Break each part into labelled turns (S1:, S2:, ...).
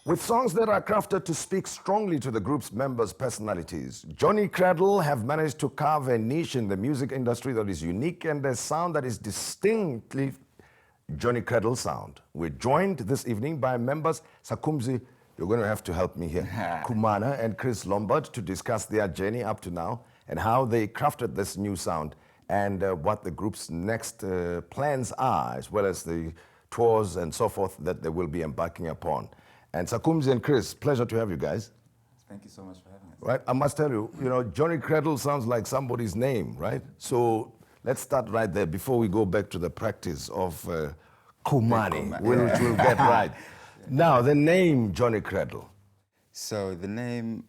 S1: With songs that are crafted to speak strongly to the group's members' personalities, Johnny Cradle have managed to carve a niche in the music industry that is unique and a sound that is distinctly Johnny Cradle sound. We're joined this evening by members Sakumzi, you're going to have to help me here, Kumana and Chris Lombard to discuss their journey up to now and how they crafted this new sound and what the group's next plans are, as well as the tours and so forth that they will be embarking upon. And Sakumzi and Chris, pleasure to have you guys.
S2: Thank you so much for having us.
S1: Right, I must tell you, Johnny Cradle sounds like somebody's name, right? So let's start right there before we go back to the practice of Kumani, which we'll get right. Now, the name Johnny Cradle.
S2: So the name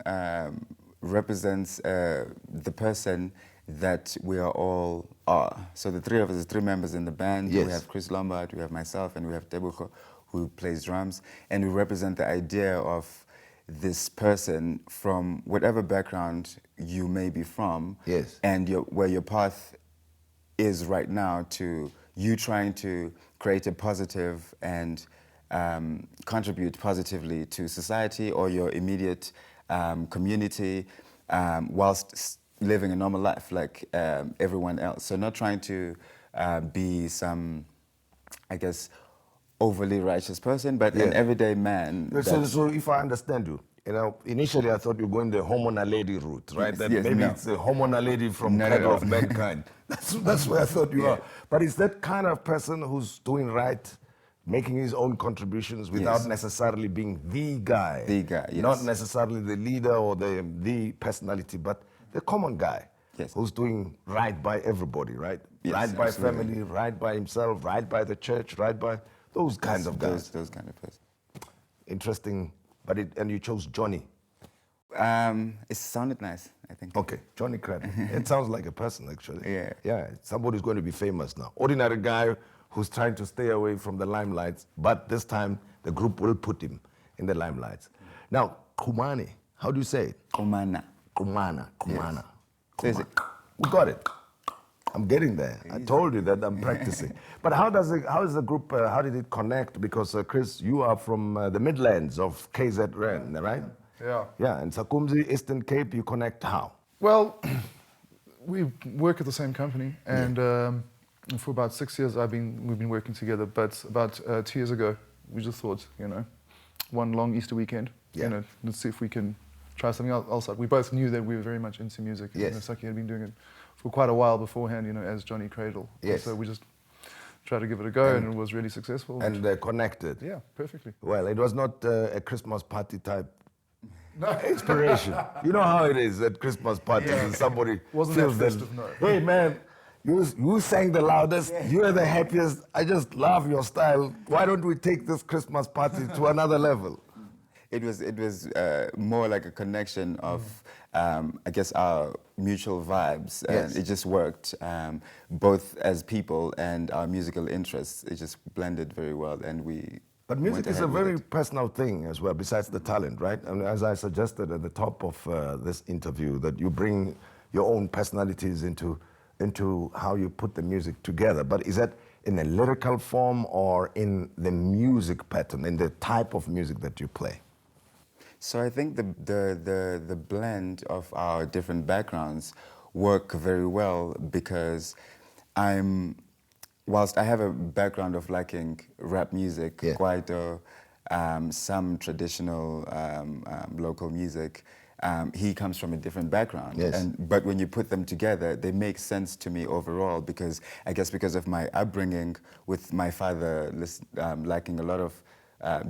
S2: represents the person that we all are. So the three of us, three members in the band.
S1: Yes.
S2: We have Chris Lombard, we have myself, and we have Tebuko, who plays drums. And we represent the idea of this person from whatever background you may be from.
S1: Yes.
S2: And where your path is right now to you trying to create a positive and contribute positively to society or your immediate community whilst living a normal life like everyone else. So not trying to be some, I guess, overly righteous person, but an everyday man.
S1: So if I understand you, initially I thought you were going the homo naledi route, right?
S2: Yes,
S1: that
S2: yes,
S1: maybe
S2: no.
S1: it's the homo naledi from
S2: Not at
S1: Cradle
S2: all.
S1: of Mankind. That's where I thought you are. But it's that kind of person who's doing right, making his own contributions without necessarily being the guy.
S2: The guy, yes.
S1: Not necessarily the leader or the personality, but the common guy.
S2: Yes.
S1: Who's doing right by everybody, right?
S2: Yes,
S1: right by
S2: absolutely.
S1: family, right by himself, right by the church, right by those kinds of guys.
S2: Those kind of person.
S1: Interesting, and you chose Johnny.
S2: It sounded nice, I think.
S1: Okay, Johnny Cradle. It sounds like a person, actually.
S2: Yeah.
S1: Yeah, somebody's going to be famous now. Ordinary guy who's trying to stay away from the limelight, but this time the group will put him in the limelight. Now, Kumani, how do you say it?
S2: Kumana.
S1: Kumana.
S2: Yes. So is it?
S1: We got it. I'm getting there. I told you that I'm practicing. But how is the group, how did it connect? Because Chris, you are from the Midlands of KZN, right?
S3: Yeah.
S1: Yeah, and Sakumzi, Eastern Cape, you connect how?
S3: Well, we work at the same company, and for about 6 years we've been working together. But about 2 years ago, we just thought, one long Easter weekend, let's see if we can try something else out. We both knew that we were very much into music.
S1: Yes.
S3: Saki had been doing it for quite a while beforehand, as Johnny Cradle.
S1: Yes.
S3: So we just tried to give it a go, and it was really successful.
S1: And connected.
S3: Yeah, perfectly.
S1: Well, it was not a Christmas party type inspiration. You know how it is at Christmas parties, and somebody
S3: Wasn't
S1: feels
S3: that
S1: that,
S3: festive, no.
S1: hey man, you sang the loudest, you are the happiest, I just love your style. Why don't we take this Christmas party to another level?
S2: It was more like a connection of, I guess, our mutual vibes. And
S1: Yes.
S2: it just worked, both as people and our musical interests. It just blended very well, and we
S1: But music
S2: went
S1: is a
S2: ahead with
S1: very
S2: it.
S1: personal thing as well, besides the talent, right? And as I suggested at the top of this interview, that you bring your own personalities into how you put the music together. But is that in a lyrical form or in the music pattern, in the type of music that you play?
S2: So I think the blend of our different backgrounds work very well because whilst I have a background of liking rap music, kwaito, some traditional local music, he comes from a different background.
S1: Yes.
S2: But when you put them together, they make sense to me overall because I guess because of my upbringing with my father liking a lot of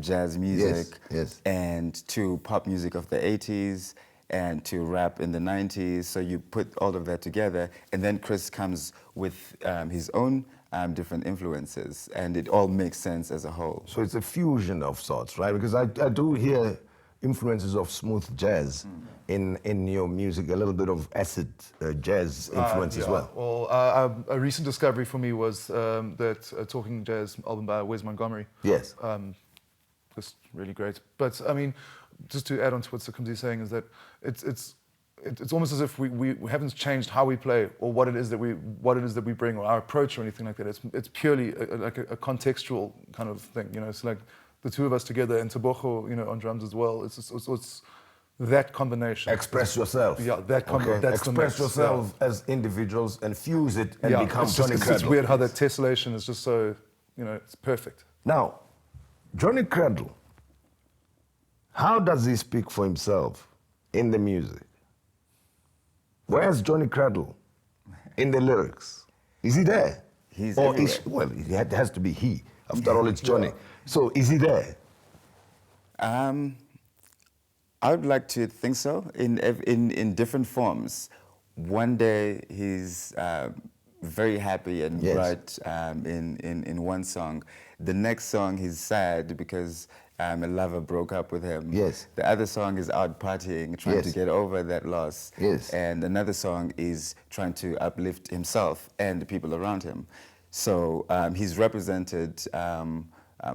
S2: jazz music and to pop music of the 80s and to rap in the 90s. So you put all of that together, and then Chris comes with his own different influences, and it all makes sense as a whole.
S1: So it's a fusion of sorts, right? Because I do hear influences of smooth jazz in your music, a little bit of acid jazz influence as well.
S3: Well, a recent discovery for me was that Talking Jazz album by Wes Montgomery.
S1: Yes.
S3: Just really great. But I mean, just to add on to what Sakumzi is saying, is that it's almost as if we haven't changed how we play or what it is that we bring or our approach or anything like that. It's purely like a contextual kind of thing. It's like the two of us together, and Tebogo, you know, on drums as well. It's that combination.
S1: Express yourself.
S3: Yeah, that's the
S1: Express
S3: mix,
S1: yourself as individuals and fuse it and become Johnny
S3: It's
S1: Cradle.
S3: weird how that tessellation is just so, you know, it's perfect.
S1: Now, Johnny Cradle, how does he speak for himself in the music? Where's Johnny Cradle in the lyrics? Is he there?
S2: He's
S1: or
S2: everywhere.
S1: well, it has to be he. After all, it's Johnny. So is he there?
S2: I would like to think so, in different forms. One day he's very happy and
S1: Yes.
S2: bright in one song. The next song he's sad because a lover broke up with him.
S1: Yes.
S2: The other song is out partying, trying to
S1: Yes.
S2: get over that loss.
S1: Yes.
S2: And another song is trying to uplift himself and the people around him. So he's represented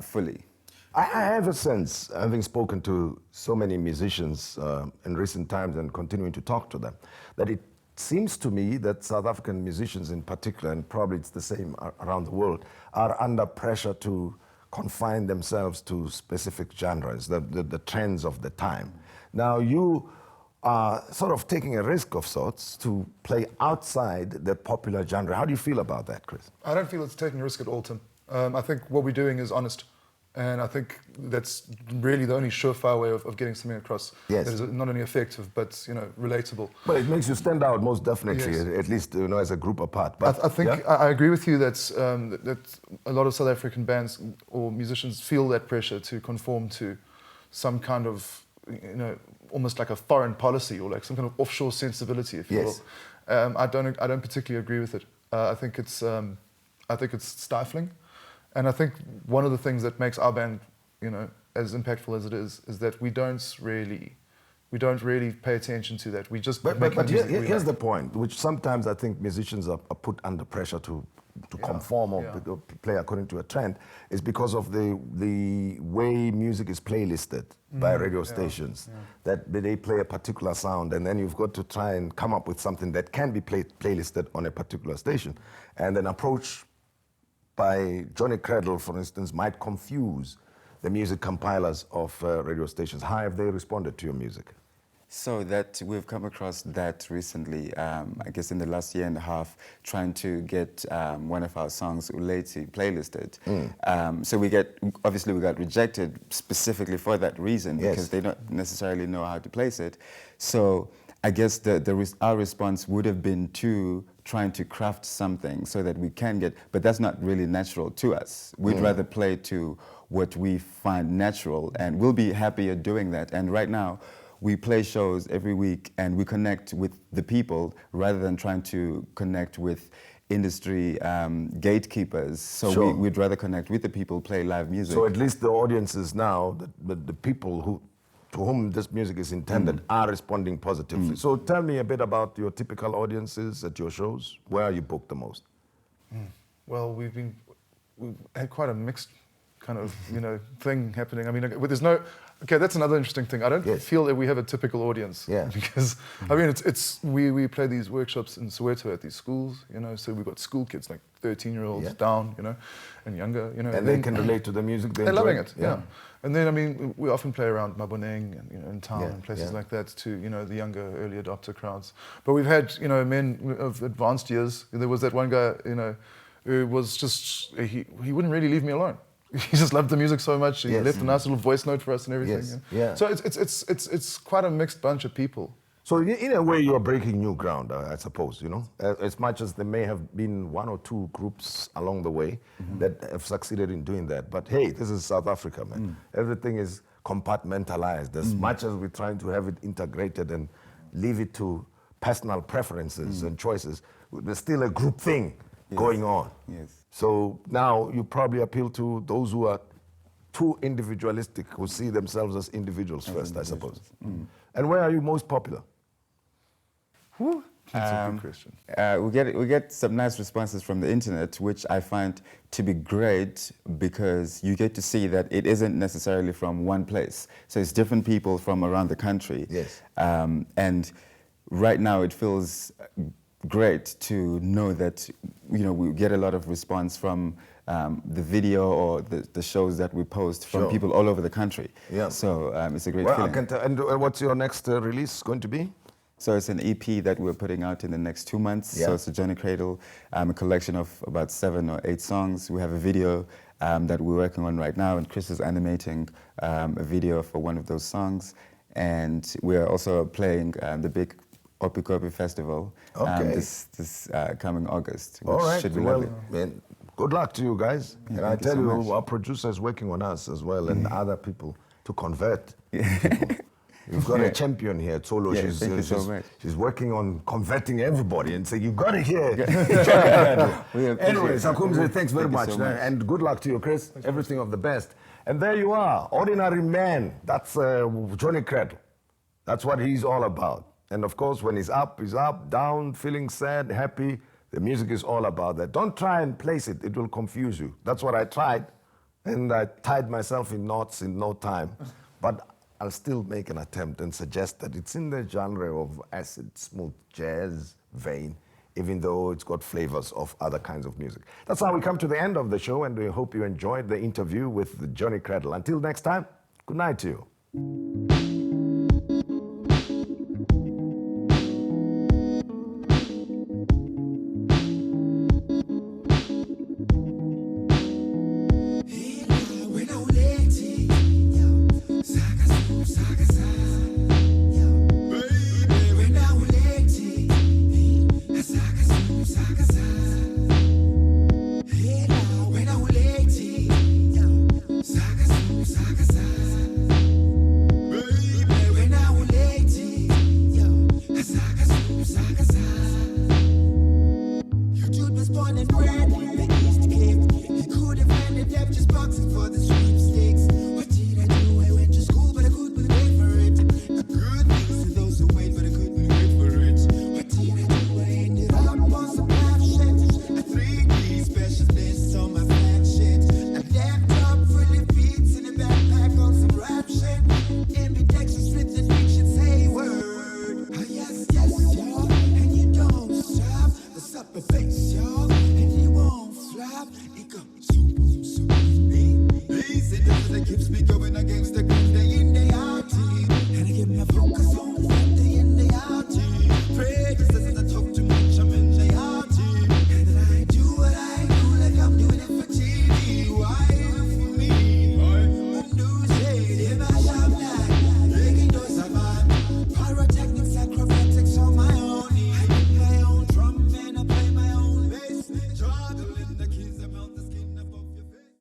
S2: fully.
S1: I have a sense, having spoken to so many musicians in recent times and continuing to talk to them, that it seems to me that South African musicians in particular, and probably it's the same around the world, are under pressure to confine themselves to specific genres, the trends of the time. Now you are sort of taking a risk of sorts to play outside the popular genre. How do you feel about that, Chris?
S3: I don't feel it's taking a risk at all, Tim. I think what we're doing is honest. And I think that's really the only surefire way of getting something across.
S1: Yes.
S3: That is not only effective, but, you know, relatable.
S1: Well, it makes you stand out most definitely,
S3: Yes.
S1: at least, you know, as a group apart. But
S3: I think
S1: yeah?
S3: I agree with you that a lot of South African bands or musicians feel that pressure to conform to some kind of, you know, almost like a foreign policy or like some kind of offshore sensibility, if you
S1: Yes.
S3: will. I don't particularly agree with it. I think it's stifling, and I think one of the things that makes our band, you know, as impactful as it is that we don't really pay attention to that. We just
S1: But
S3: make music we
S1: here's
S3: like.
S1: the point, which sometimes I think musicians are put under pressure to conform or play according to a trend, is because of the way music is playlisted by radio stations. That they play a particular sound, and then you've got to try and come up with something that can be playlisted on a particular station. And an approach by Johnny Cradle, for instance, might confuse the music compilers of radio stations. How have they responded to your music?
S2: So that we've come across that recently, I guess in the last year and a half, trying to get one of our songs, Uleti, playlisted. So obviously we got rejected specifically for that reason,
S1: Yes.
S2: because they don't necessarily know how to place it. So I guess our response would have been to trying to craft something so that we can get, but that's not really natural to us. We'd rather play to what we find natural, and we'll be happier doing that. And right now, we play shows every week and we connect with the people rather than trying to connect with industry gatekeepers. So
S1: Sure.
S2: we'd rather connect with the people, play live music.
S1: So at least the audiences now, the people to whom this music is intended, are responding positively. So tell me a bit about your typical audiences at your shows. Where are you booked the most?
S3: Well, we've had quite a mixed kind of, you know, thing happening. I mean, there's no. Okay, that's another interesting thing. I don't
S1: Yes.
S3: feel that we have a typical audience.
S1: Yeah.
S3: Because I mean, we play these workshops in Soweto at these schools, you know. So we've got school kids, like 13-year-olds
S1: Yeah.
S3: down, you know, and younger, you know.
S1: And they can relate to the music.
S3: They're loving it. Yeah. And then I mean, we often play around Maboneng and, you know, in town and places like that to, you know, the younger, early adopter crowds. But we've had, you know, men of advanced years. There was that one guy, you know, who was just he wouldn't really leave me alone. He just loved the music so much. He
S1: Yes.
S3: left a nice little voice note for us and everything.
S1: Yes.
S3: Yeah.
S1: Yeah.
S3: So it's quite a mixed bunch of people.
S1: So in a way, you're breaking new ground, I suppose, you know, as much as there may have been one or two groups along the way that have succeeded in doing that. But hey, this is South Africa, man. Everything is compartmentalized. As much as we're trying to have it integrated and leave it to personal preferences and choices, there's still a group thing going on.
S2: Yes.
S1: So now you probably appeal to those who are too individualistic, who see themselves as individuals first, I suppose. And where are you most popular?
S3: That's a good question.
S2: We get some nice responses from the internet, which I find to be great because you get to see that it isn't necessarily from one place. So it's different people from around the country.
S1: Yes.
S2: And right now it feels great to know that, you know, we get a lot of response from the video or the shows that we post from
S1: Sure.
S2: people all over the country.
S1: Yeah.
S2: So it's a great
S1: Well, I
S2: feeling.
S1: can tell. And what's your next release going to be?
S2: So it's an EP that we're putting out in the next 2 months.
S1: Yeah.
S2: So it's a Johnny Cradle, a collection of about 7 or 8 songs. We have a video that we're working on right now, and Chris is animating a video for one of those songs. And we're also playing the big Opikopi Festival
S1: Okay.
S2: this coming August, which
S1: All right.
S2: should be
S1: Well,
S2: lovely.
S1: man, good luck to you guys.
S2: Yeah,
S1: and I
S2: thank you
S1: tell
S2: so
S1: you,
S2: much.
S1: our producer is working on us as well, and other people to convert people. You've got a champion here, Tsolo.
S2: Yeah, thank you so much.
S1: She's working on converting everybody and saying, you've got to hear.
S2: We appreciate
S1: Anyway,
S2: it.
S1: Sakumze, thanks very
S2: Thank you
S1: much.
S2: so much.
S1: And good luck to you, Chris. Everything of the best. And there you are, Ordinary Man. That's Johnny Cradle. That's what he's all about. And of course, when he's up, down, feeling sad, happy. The music is all about that. Don't try and place it. It will confuse you. That's what I tried. And I tied myself in knots in no time. But I'll still make an attempt and suggest that it's in the genre of acid, smooth jazz vein, even though it's got flavors of other kinds of music. That's how we come to the end of the show, and we hope you enjoyed the interview with Johnny Cradle. Until next time, good night to you.